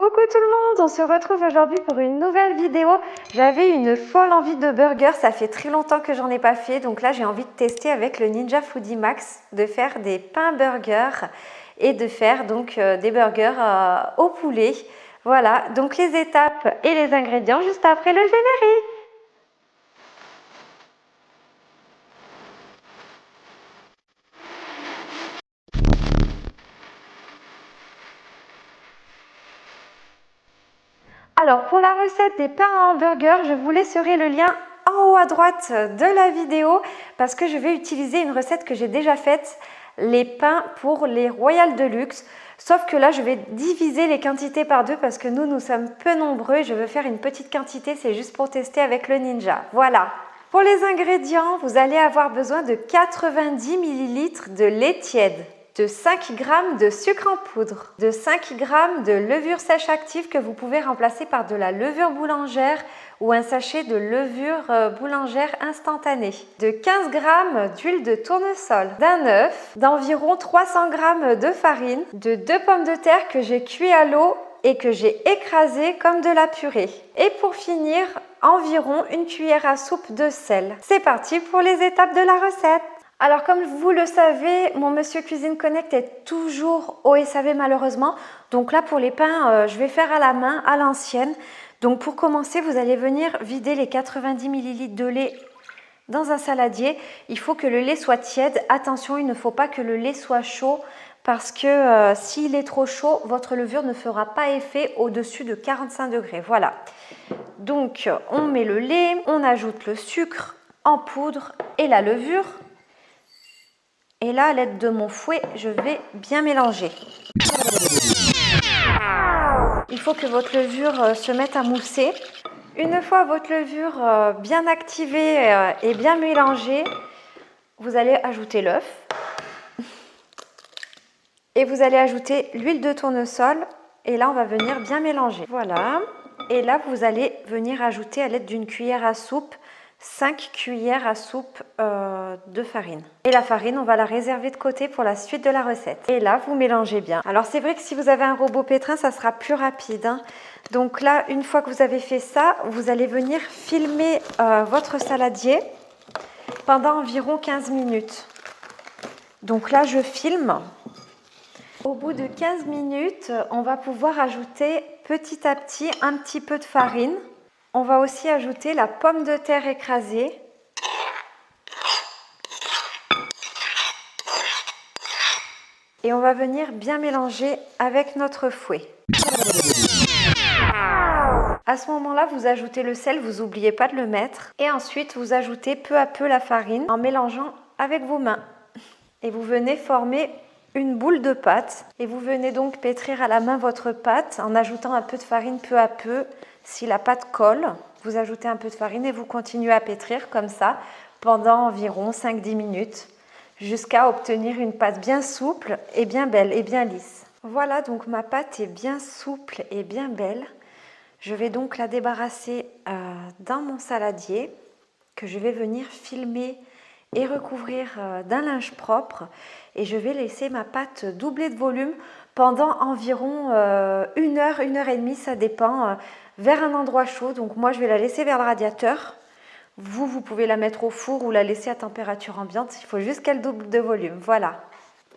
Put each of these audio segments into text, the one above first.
Coucou tout le monde, on se retrouve aujourd'hui pour une nouvelle vidéo. J'avais une folle envie de burger, ça fait très longtemps que j'en ai pas fait. Donc là j'ai envie de tester avec le Ninja Foodi Max, de faire des pains burgers et de faire donc des burgers au poulet. Voilà, donc les étapes et les ingrédients juste après le générique. Alors pour la recette des pains à hamburger, je vous laisserai le lien en haut à droite de la vidéo parce que je vais utiliser une recette que j'ai déjà faite, les pains pour les Royal Deluxe. Sauf que là, je vais diviser les quantités par deux parce que nous sommes peu nombreux et je veux faire une petite quantité, c'est juste pour tester avec le Ninja. Voilà. Pour les ingrédients, vous allez avoir besoin de 90 ml de lait tiède, de 5 g de sucre en poudre, de 5 g de levure sèche active que vous pouvez remplacer par de la levure boulangère ou un sachet de levure boulangère instantanée, de 15 g d'huile de tournesol, d'un œuf, d'environ 300 g de farine, de 2 pommes de terre que j'ai cuit à l'eau et que j'ai écrasé comme de la purée. Et pour finir, environ une cuillère à soupe de sel. C'est parti pour les étapes de la recette. Alors comme vous le savez, mon Monsieur Cuisine Connect est toujours au SAV malheureusement. Donc là pour les pains, je vais faire à la main, à l'ancienne. Donc pour commencer, vous allez venir vider les 90 ml de lait dans un saladier. Il faut que le lait soit tiède. Attention, il ne faut pas que le lait soit chaud parce que s'il est trop chaud, votre levure ne fera pas effet au-dessus de 45 degrés. Voilà. Donc on met le lait, on ajoute le sucre en poudre et la levure. Et là, à l'aide de mon fouet, je vais bien mélanger. Il faut que votre levure se mette à mousser. Une fois votre levure bien activée et bien mélangée, vous allez ajouter l'œuf. Et vous allez ajouter l'huile de tournesol. Et là, on va venir bien mélanger. Voilà. Et là, vous allez venir ajouter à l'aide d'une cuillère à soupe 5 cuillères à soupe de farine. Et la farine, on va la réserver de côté pour la suite de la recette. Et là, vous mélangez bien. Alors, c'est vrai que si vous avez un robot pétrin, ça sera plus rapide, hein. Donc là, une fois que vous avez fait ça, vous allez venir filmer votre saladier pendant environ 15 minutes. Donc là, je filme. Au bout de 15 minutes, on va pouvoir ajouter petit à petit un petit peu de farine. On va aussi ajouter la pomme de terre écrasée. Et on va venir bien mélanger avec notre fouet. À ce moment-là, vous ajoutez le sel, vous n'oubliez pas de le mettre. Et ensuite, vous ajoutez peu à peu la farine en mélangeant avec vos mains. Et vous venez former une boule de pâte. Et vous venez donc pétrir à la main votre pâte en ajoutant un peu de farine peu à peu. Si la pâte colle, vous ajoutez un peu de farine et vous continuez à pétrir comme ça pendant environ 5-10 minutes jusqu'à obtenir une pâte bien souple et bien belle et bien lisse. Voilà, donc ma pâte est bien souple et bien belle. Je vais donc la débarrasser dans mon saladier que je vais venir filmer et recouvrir d'un linge propre et je vais laisser ma pâte doubler de volume pendant environ 1 heure, 1 heure et demie, ça dépend, vers un endroit chaud. Donc moi je vais la laisser vers le radiateur. Vous pouvez la mettre au four ou la laisser à température ambiante, il faut juste qu'elle double de volume, voilà.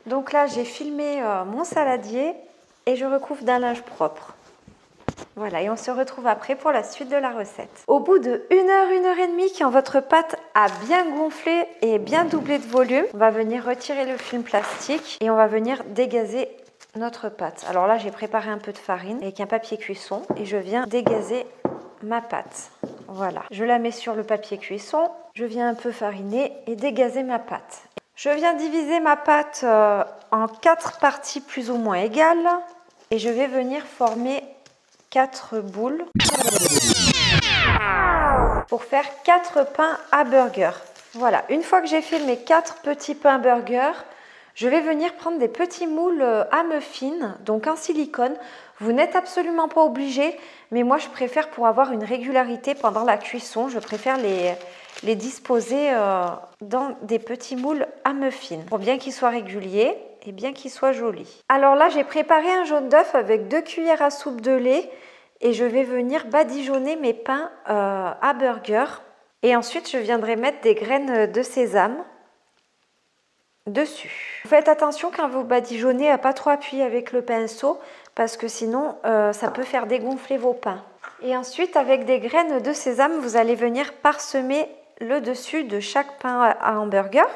Donc là j'ai filmé mon saladier et je recouvre d'un linge propre. Voilà, et on se retrouve après pour la suite de la recette. Au bout de 1 heure, 1 heure et demie, quand votre pâte a bien gonflé et bien doublé de volume, on va venir retirer le film plastique et on va venir dégazer notre pâte. Alors là, j'ai préparé un peu de farine avec un papier cuisson et je viens dégazer ma pâte. Voilà, je la mets sur le papier cuisson, je viens un peu fariner et dégazer ma pâte. Je viens diviser ma pâte en 4 parties plus ou moins égales et je vais venir former 4 boules pour faire 4 pains à burger. Voilà, une fois que j'ai fait mes 4 petits pains burger, je vais venir prendre des petits moules à muffins, donc en silicone. Vous n'êtes absolument pas obligé, mais moi je préfère pour avoir une régularité pendant la cuisson, je préfère les disposer dans des petits moules à muffins pour bien qu'ils soient réguliers. et bien qu'il soit joli. Alors là, j'ai préparé un jaune d'œuf avec 2 cuillères à soupe de lait et je vais venir badigeonner mes pains à burger. Et ensuite, je viendrai mettre des graines de sésame dessus. Faites attention quand vous badigeonnez à pas trop appuyer avec le pinceau parce que sinon, ça peut faire dégonfler vos pains. Et ensuite, avec des graines de sésame, vous allez venir parsemer le dessus de chaque pain à hamburger.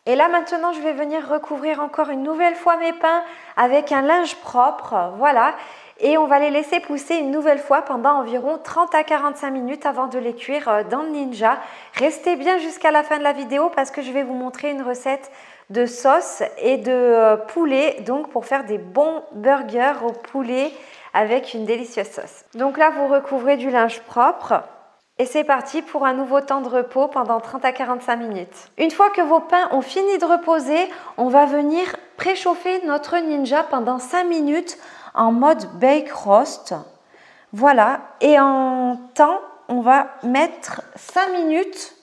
Et là maintenant, je vais venir recouvrir encore une nouvelle fois mes pains avec un linge propre, voilà. Et on va les laisser pousser une nouvelle fois pendant environ 30 à 45 minutes avant de les cuire dans le Ninja. Restez bien jusqu'à la fin de la vidéo parce que je vais vous montrer une recette de sauce et de poulet, donc pour faire des bons burgers au poulet avec une délicieuse sauce. Donc là, vous recouvrez du linge propre. Et c'est parti pour un nouveau temps de repos pendant 30 à 45 minutes. Une fois que vos pains ont fini de reposer, on va venir préchauffer notre Ninja pendant 5 minutes en mode bake roast. Voilà, et en temps, on va mettre 5 minutes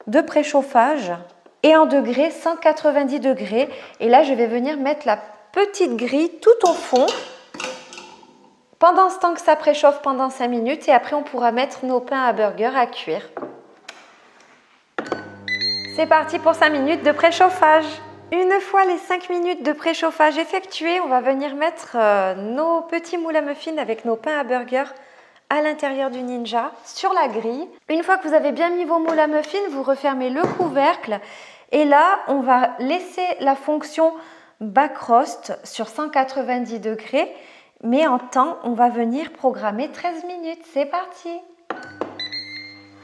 de préchauffage et en degrés 190 degrés. Et là, je vais venir mettre la petite grille tout au fond. Pendant ce temps que ça préchauffe pendant 5 minutes et après on pourra mettre nos pains à burger à cuire. C'est parti pour 5 minutes de préchauffage. Une fois les 5 minutes de préchauffage effectuées, on va venir mettre nos petits moules à muffins avec nos pains à burger à l'intérieur du Ninja sur la grille. Une fois que vous avez bien mis vos moules à muffins, vous refermez le couvercle et là on va laisser la fonction back roast sur 190 degrés. Mais en temps, on va venir programmer 13 minutes. C'est parti!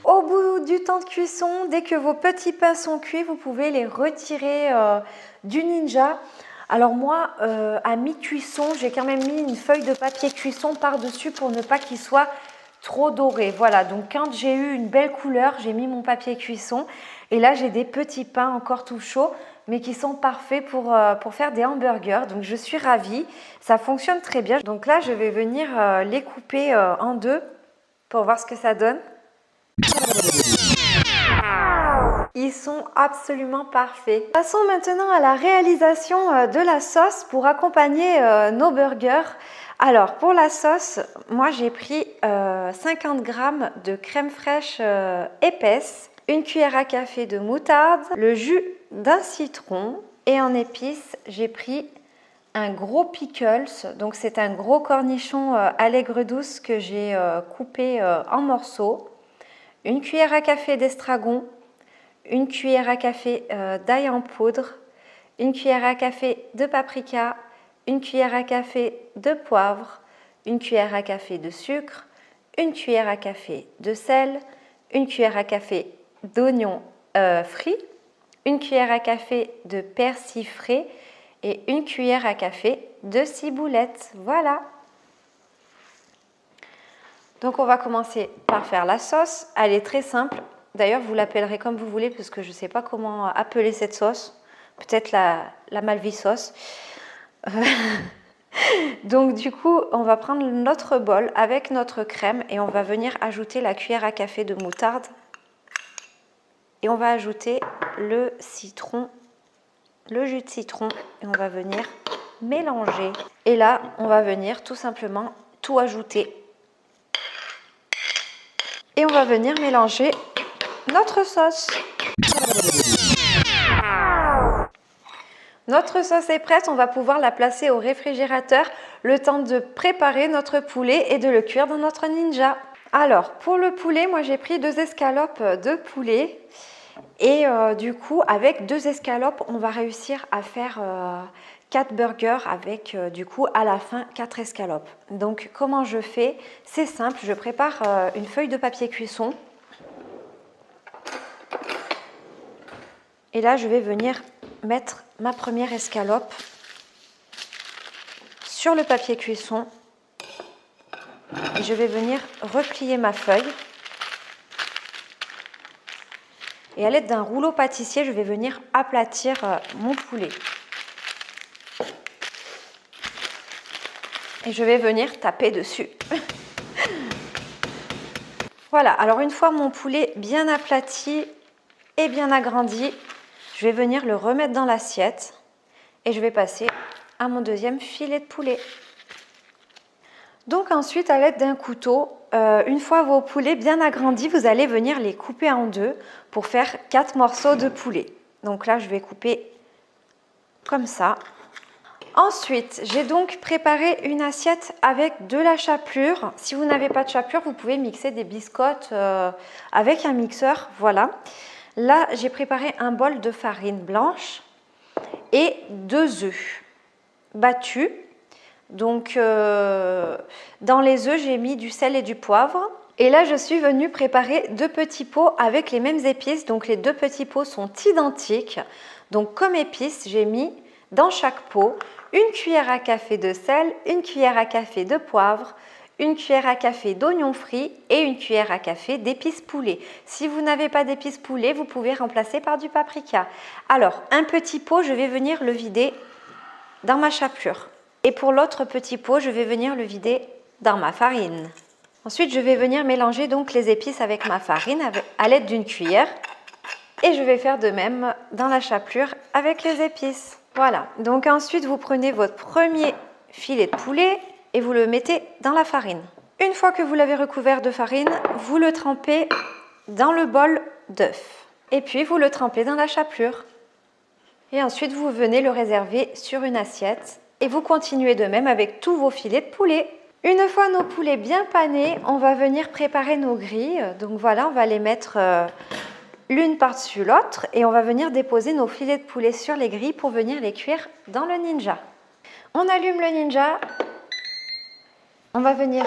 Au bout du temps de cuisson, dès que vos petits pains sont cuits, vous pouvez les retirer du Ninja. Alors moi, à mi-cuisson, j'ai quand même mis une feuille de papier cuisson par-dessus pour ne pas qu'il soit trop doré. Voilà, donc quand j'ai eu une belle couleur, j'ai mis mon papier cuisson. Et là, j'ai des petits pains encore tout chauds, mais qui sont parfaits pour faire des hamburgers. Donc, je suis ravie. Ça fonctionne très bien. Donc là, je vais venir les couper en deux pour voir ce que ça donne. Ils sont absolument parfaits. Passons maintenant à la réalisation de la sauce pour accompagner nos burgers. Alors, pour la sauce, moi, j'ai pris 50 g de crème fraîche épaisse, une cuillère à café de moutarde, le jus d'un citron et en épices, j'ai pris un gros pickles, donc c'est un gros cornichon à l'aigre douce que j'ai coupé en morceaux, une cuillère à café d'estragon, une cuillère à café d'ail en poudre, une cuillère à café de paprika, une cuillère à café de poivre, une cuillère à café de sucre, une cuillère à café de sel, une cuillère à café d'oignons frits, une cuillère à café de persil frais et une cuillère à café de ciboulette. Voilà. Donc on va commencer par faire la sauce. Elle est très simple. D'ailleurs, vous l'appellerez comme vous voulez parce que je ne sais pas comment appeler cette sauce. Peut-être la Malvi sauce. Donc du coup, on va prendre notre bol avec notre crème et on va venir ajouter la cuillère à café de moutarde. Et on va ajouter le citron, le jus de citron et on va venir mélanger. Et là, on va venir tout simplement tout ajouter. Et on va venir mélanger notre sauce. Notre sauce est prête, on va pouvoir la placer au réfrigérateur le temps de préparer notre poulet et de le cuire dans notre Ninja. Alors, pour le poulet, moi j'ai pris 2 escalopes de poulet. Et du coup, avec 2 escalopes, on va réussir à faire 4 burgers avec du coup à la fin 4 escalopes. Donc comment je fais? C'est simple, je prépare une feuille de papier cuisson. Et là, je vais venir mettre ma première escalope sur le papier cuisson. Et je vais venir replier ma feuille. Et à l'aide d'un rouleau pâtissier, je vais venir aplatir mon poulet. Et je vais venir taper dessus. Voilà, alors une fois mon poulet bien aplati et bien agrandi, je vais venir le remettre dans l'assiette. Et je vais passer à mon deuxième filet de poulet. Donc ensuite, à l'aide d'un couteau, une fois vos poulets bien agrandis, vous allez venir les couper en deux pour faire 4 morceaux de poulet. Donc là, je vais couper comme ça. Ensuite, j'ai donc préparé une assiette avec de la chapelure. Si vous n'avez pas de chapelure, vous pouvez mixer des biscottes avec un mixeur. Voilà. Là, j'ai préparé un bol de farine blanche et 2 œufs battus. Donc, dans les œufs, j'ai mis du sel et du poivre. Et là, je suis venue préparer 2 petits pots avec les mêmes épices. Donc, les 2 petits pots sont identiques. Donc, comme épices, j'ai mis dans chaque pot une cuillère à café de sel, une cuillère à café de poivre, une cuillère à café d'oignons frits et une cuillère à café d'épices poulet. Si vous n'avez pas d'épices poulet, vous pouvez remplacer par du paprika. Alors, un petit pot, je vais venir le vider dans ma chapelure. Et pour l'autre petit pot, je vais venir le vider dans ma farine. Ensuite, je vais venir mélanger donc les épices avec ma farine à l'aide d'une cuillère. Et je vais faire de même dans la chapelure avec les épices. Voilà, donc ensuite vous prenez votre premier filet de poulet et vous le mettez dans la farine. Une fois que vous l'avez recouvert de farine, vous le trempez dans le bol d'œuf. Et puis vous le trempez dans la chapelure. Et ensuite vous venez le réserver sur une assiette. Et vous continuez de même avec tous vos filets de poulet. Une fois nos poulets bien panés, on va venir préparer nos grilles. Donc voilà, on va les mettre l'une par-dessus l'autre et on va venir déposer nos filets de poulet sur les grilles pour venir les cuire dans le Ninja. On allume le Ninja, on va venir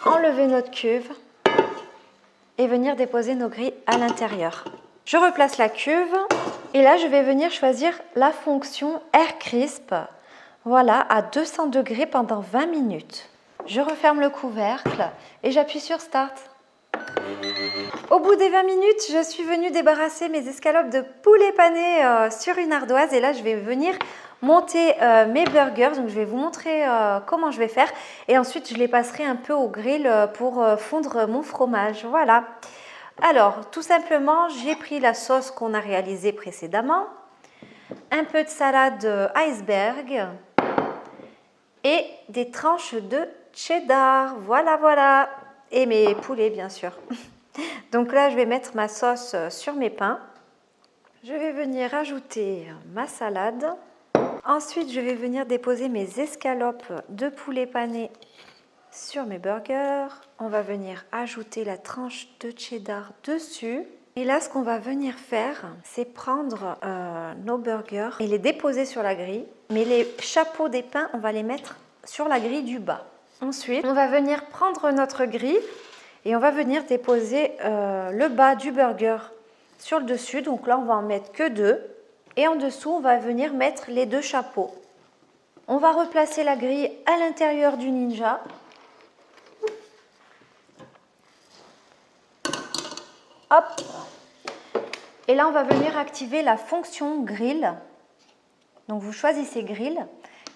enlever notre cuve et venir déposer nos grilles à l'intérieur. Je replace la cuve et là je vais venir choisir la fonction Air Crisp, voilà, à 200 degrés pendant 20 minutes. Je referme le couvercle et j'appuie sur Start. Au bout des 20 minutes, je suis venue débarrasser mes escalopes de poulet pané sur une ardoise et là je vais venir monter mes burgers. Donc je vais vous montrer comment je vais faire et ensuite je les passerai un peu au grill pour fondre mon fromage. Voilà. Alors tout simplement, j'ai pris la sauce qu'on a réalisée précédemment, un peu de salade iceberg et des tranches de cheddar. Voilà, voilà. Et mes poulets, bien sûr. Donc là, je vais mettre ma sauce sur mes pains. Je vais venir ajouter ma salade. Ensuite, je vais venir déposer mes escalopes de poulet pané sur mes burgers. On va venir ajouter la tranche de cheddar dessus. Et là, ce qu'on va venir faire, c'est prendre nos burgers et les déposer sur la grille. Mais les chapeaux des pains, on va les mettre sur la grille du bas. Ensuite, on va venir prendre notre grille et on va venir déposer le bas du burger sur le dessus. Donc là, on va en mettre que 2. Et en dessous, on va venir mettre les 2 chapeaux. On va replacer la grille à l'intérieur du Ninja. Hop. Et là, on va venir activer la fonction grill. Donc vous choisissez grill.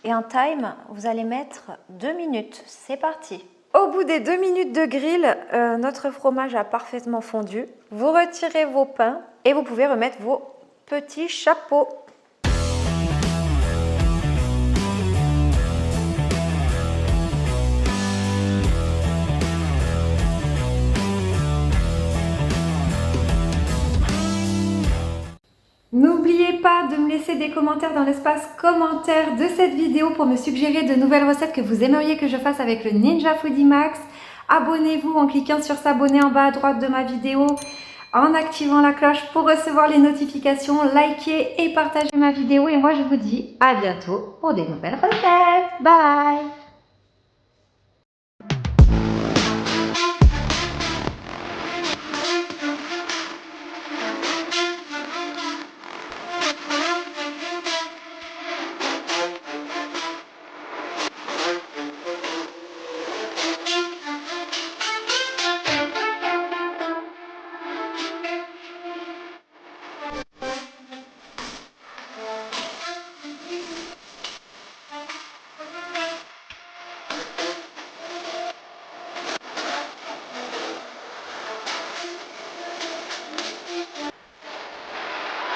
Et en time, vous allez mettre 2 minutes. C'est parti. Au bout des 2 minutes de grill, notre fromage a parfaitement fondu. Vous retirez vos pains et vous pouvez remettre vos petits chapeaux. N'oubliez pas de me laisser des commentaires dans l'espace commentaire de cette vidéo pour me suggérer de nouvelles recettes que vous aimeriez que je fasse avec le Ninja Foodi Max. Abonnez-vous en cliquant sur s'abonner en bas à droite de ma vidéo, en activant la cloche pour recevoir les notifications, likez et partagez ma vidéo. Et moi je vous dis à bientôt pour des nouvelles recettes. Bye!